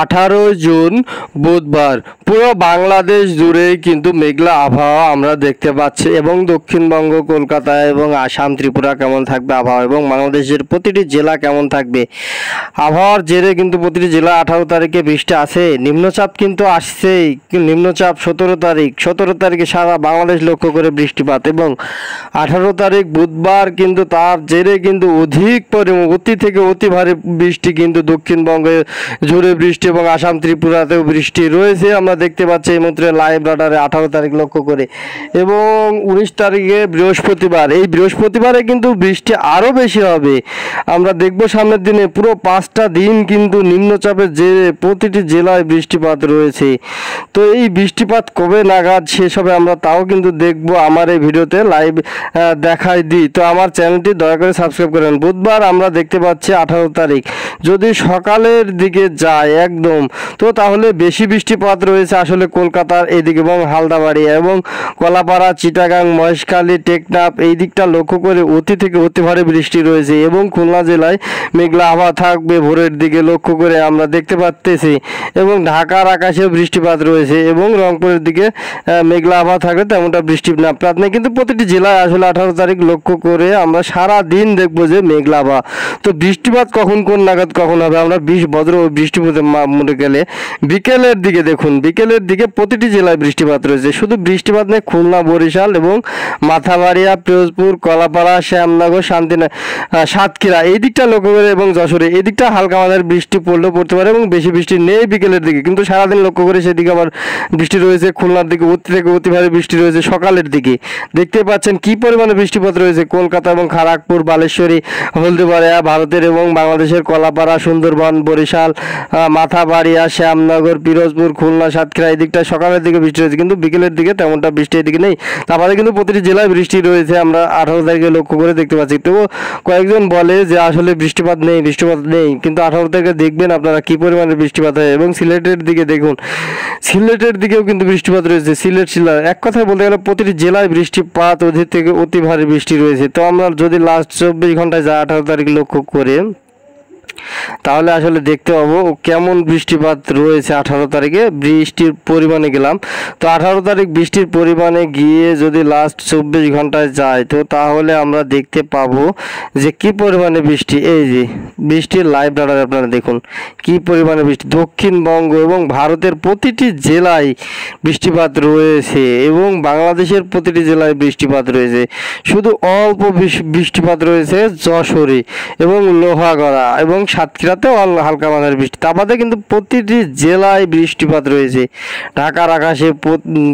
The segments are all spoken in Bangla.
18 জুন বুধবার পুরো বাংলাদেশ জুড়েই কিন্তু মেঘলা আবহাওয়া আমরা দেখতে পাচ্ছি এবং দক্ষিণবঙ্গ কলকাতা এবং আসাম ত্রিপুরা কেমন থাকবে আবহাওয়া এবং বাংলাদেশের প্রতিটি জেলা কেমন থাকবে আবহাওয়ার জেরে কিন্তু প্রতিটি জেলা 18 তারিখে বৃষ্টি আছে। নিম্নচাপ কিন্তু আসছেই, নিম্নচাপ 17 তারিখে সারা বাংলাদেশ লক্ষ্য করে বৃষ্টিপাত এবং 18 তারিখ বুধবার কিন্তু তার জেরে কিন্তু অধিক পরিমাণ অতি থেকে অতি ভারী বৃষ্টি কিন্তু দক্ষিণবঙ্গে জুড়ে বৃষ্টি এবং আসাম ত্রিপুরাতেও বৃষ্টি রয়েছে আমরা দেখতে পাচ্ছি এই মুহূর্তে লাইভ রাডারে 18 তারিখ লক্ষ্য করে। এবং 19 তারিখে বৃহস্পতিবার, এই বৃহস্পতিবারে কিন্তু বৃষ্টি আরও বেশি হবে আমরা দেখব সামনের দিনে। পুরো 5টা দিন কিন্তু নিম্নচাপের জেরে প্রতিটি জেলায় বৃষ্টিপাত রয়েছে। তো এই বৃষ্টিপাত কবে নাগাদ শেষ হবে আমরা তাও কিন্তু দেখব আমার এই ভিডিওতে লাইভ দেখাই দিই। তো আমার চ্যানেলটি দয়া করে সাবস্ক্রাইব করেন। বুধবার আমরা দেখতে পাচ্ছি 18 তারিখ, যদি সকালের দিকে যায় একদম তো তাহলে বেশি বৃষ্টিপাত রয়েছে আসলে কলকাতার এদিকে এবং হালদাবাড়ি এবং কলাপাড়া, চিটাগাং, মহেশখালী, টেকনাফ এই দিকটা লক্ষ্য করে অতি থেকে অতি ভারী বৃষ্টি রয়েছে এবং খুলনা জেলায় মেঘলা আবহাওয়া থাকবে ভোরের দিকে লক্ষ্য করে আমরা দেখতে পাচ্তেছি এবং ঢাকার আকাশেও বৃষ্টিপাত রয়েছে এবং রংপুরের দিকে মেঘলা আবহাওয়া থাকবে তেমনটা বৃষ্টিপাত নেই। কিন্তু প্রতিটি জেলায় আসলে 18 তারিখ লক্ষ্য করে আমরা সারা দিন দেখবো যে মেঘলা আবহাওয়া। তো বৃষ্টিপাত কখন কোন নাগাদ কখন হবে আমরা বজ্র বৃষ্টিপাতের মনে গেলে বিকেলের দিকে দেখুন, বিকেলের দিকে প্রতিটি জেলায় বৃষ্টিপাত রয়েছে। শুধু বৃষ্টিপাত নেই খুলনা, বরিশাল এবং মাথাবাড়িয়া, পিরোজপুর, কলাপাড়া, শ্যামনগর, শান্তিনগর, সাতক্ষীরা এই দিকটা লক্ষ্য করে এবং যশোরে এই দিকটা হালকা মাঝারি বৃষ্টি পড়লেও পড়তে পারে এবং বেশি বৃষ্টি নেই বিকেলের দিকে। কিন্তু সারাদিন লক্ষ্য করে সেদিকে আবার বৃষ্টি রয়েছে। খুলনার দিকে অতি থেকে অতি ভারী বৃষ্টি রয়েছে সকালের দিকে। দেখতে পাচ্ছেন কি পরিমাণে বৃষ্টিপাত রয়েছে কলকাতা এবং খড়গপুর, বালেশ্বরী, হলদিবাড়িয়া, ভারতের এবং বাংলাদেশের কলাপাড়া, সুন্দরবন, বরিশাল, মাথাবাড়িয়া, শ্যামনগর, পিরোজপুর, খুলনা, সাতক্ষীরা এই দিকটা সকালের দিকে বৃষ্টি রয়েছে কিন্তু বিকেলের দিকে তেমনটা বৃষ্টি এদিকে নেই। তারপরে কিন্তু প্রতিটি জেলায় বৃষ্টি রয়েছে আমরা 18 তারিখে লক্ষ্য করে দেখতে পাচ্ছি। তবু কয়েকজন বলে যে আসলে বৃষ্টিপাত নেই কিন্তু 18 তারিখে দেখবেন আপনারা কি পরিমাণে বৃষ্টিপাত হয়। এবং সিলেটের দিকে দেখুন, সিলেটের দিকেও কিন্তু বৃষ্টিপাত রয়েছে। সিলেট এক কথায় বলতে গেলে প্রতিটি জেলায় বৃষ্টিপাত অধিক থেকে অতি ভারী বৃষ্টি রয়েছে। তো আমরা যদি লাস্ট 24 ঘন্টায় যা 18 তারিখ লক্ষ্য করে তাহলে আসলে দেখতে পাবো কেমন বৃষ্টিপাত রয়েছে 18 তারিখে বৃষ্টির পরিমাণে গেলাম। তো 18 তারিখ বৃষ্টির পরিমাণে গিয়ে যদি লাস্ট 24 ঘন্টায় যায় তো তাহলে আমরা দেখতে পাবো যে কি পরিমাণে বৃষ্টি। এই যে বৃষ্টির লাইভ রাডার আপনারা দেখুন কি পরিমাণে বৃষ্টি দক্ষিণবঙ্গ এবং ভারতের প্রতিটি জেলায় বৃষ্টিপাত রয়েছে এবং বাংলাদেশের প্রতিটি জেলায় বৃষ্টিপাত রয়েছে। শুধু অল্প বৃষ্টিপাত রয়েছে যশোরে এবং লোহাগড়া এবং সাতক্ষীরাতেও হালকা মাঝারি বৃষ্টি। তা বাদে কিন্তু প্রতিটি জেলায় বৃষ্টিপাত রয়েছে। ঢাকার আকাশে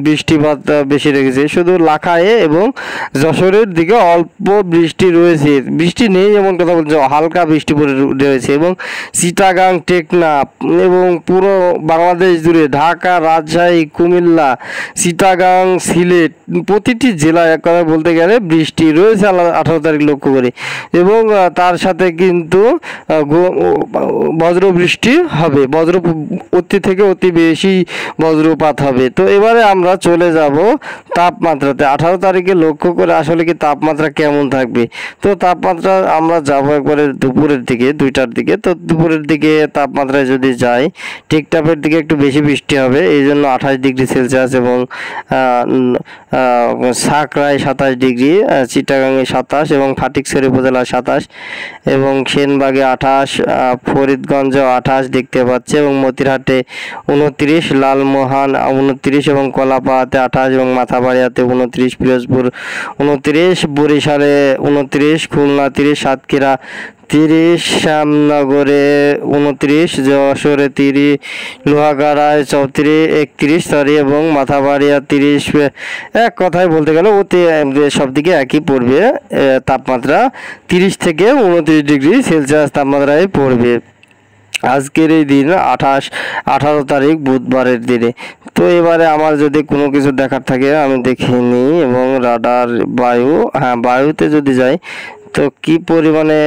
বৃষ্টিপাত বেশি রেখেছে, শুধু লাখায়ে এবং যশোরের দিকে অল্প বৃষ্টি রয়েছে। বৃষ্টি নেই এমন কথা বলছে, হালকা বৃষ্টি পড়ে রয়েছে এবং চিটাগাং, টেকনাফ এবং পুরো বাংলাদেশ জুড়ে ঢাকা, রাজশাহী, কুমিল্লা, চিটাগাং, সিলেট প্রতিটি জেলায় এক কথা বলতে গেলে বৃষ্টি রয়েছে 18 তারিখ লক্ষ্য করে এবং তার সাথে কিন্তু বজ্র বৃষ্টি হবে, অতি থেকে অতি বেশি বজ্রপাত হবে। তো এবারে আমরা চলে যাব তাপমাত্রাতে 18 তারিখে লক্ষ্য করে আসলে কি তাপমাত্রা কেমন থাকবে। তো তাপমাত্রা আমরা যাব একবারে দুপুরের দিকে 2টার দিকে। তো দুপুরের দিকে তাপমাত্রায় যদি যাই টেকনাফের দিকে একটু বেশি বৃষ্টি হবে, এই জন্য 28 ডিগ্রি সেলসিয়াস এবং সাকরায় 27 ডিগ্রি, চিটাগাংয়ে 27 এবং ফটিকছড়ি উপজেলা 27 এবং সেনবাগে 28, ফরিদগঞ্জে 28 দেখতে পাচ্ছে এবং মতিরহাটে 29, লালমোহন 29 এবং কলাপাড়াতে 28 এবং মাথাবাড়িয়াতে 29, পিরোজপুর 29, বরিশালে 29, খুলনা 30, সাতক্ষীরা 30, শ্যামনগরে 29, যশোরে 30, লোহাগাড়ায় 31 এবং মাথাবাড়িয়া 30। এক কথায় বলতে গেলে সব দিকে একই পড়বে তাপমাত্রা, 30 থেকে 29 ডিগ্রি সেলসিয়াস তাপমাত্রায় পড়বে আজকের এই দিন 18 তারিখ বুধবারের দিনে। তো এবারে আমার যদি কোনো কিছু দেখার থাকে আমি দেখিয়ে নিই এবং রাডার বায়ুতে যদি যাই তো কি পরিমাণে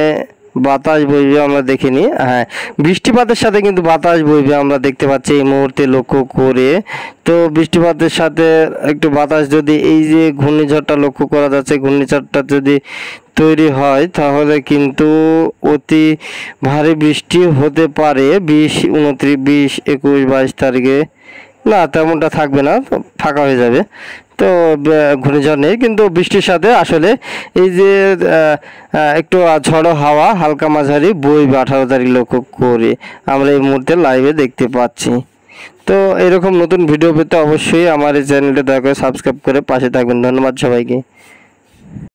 বাতাস বইবে আমরা দেখিনি। হ্যাঁ, বৃষ্টিপাতের সাথে কিন্তু বাতাস বইবে আমরা দেখতে পাচ্ছি এই মুহূর্তে লক্ষ্য করে। তো বৃষ্টিপাতের সাথে একটু বাতাস যদি এই যে ঘূর্ণিঝড়টা লক্ষ্য করা যাচ্ছে, ঘূর্ণিঝড়টা যদি তৈরি হয় তাহলে কিন্তু অতি ভারী বৃষ্টি হতে পারে 20, 29, 20, 21, 22 তারিখে। না, তেমনটা থাকবে না, ফাঁকা হয়ে যাবে। তো ঘূর্ণিঝড় নেই, কিন্তু বৃষ্টির সাথে আসলে এই যে একটু ঝড়ো হাওয়া হালকা মাঝারি বইবে 18 তারিখ লক্ষ্য করে আমরা এই মুহূর্তে লাইভে দেখতে পাচ্ছি। তো এরকম নতুন ভিডিও পেতে অবশ্যই আমার এই চ্যানেলটা দয়া করে সাবস্ক্রাইব করে পাশে থাকবেন। ধন্যবাদ সবাইকে।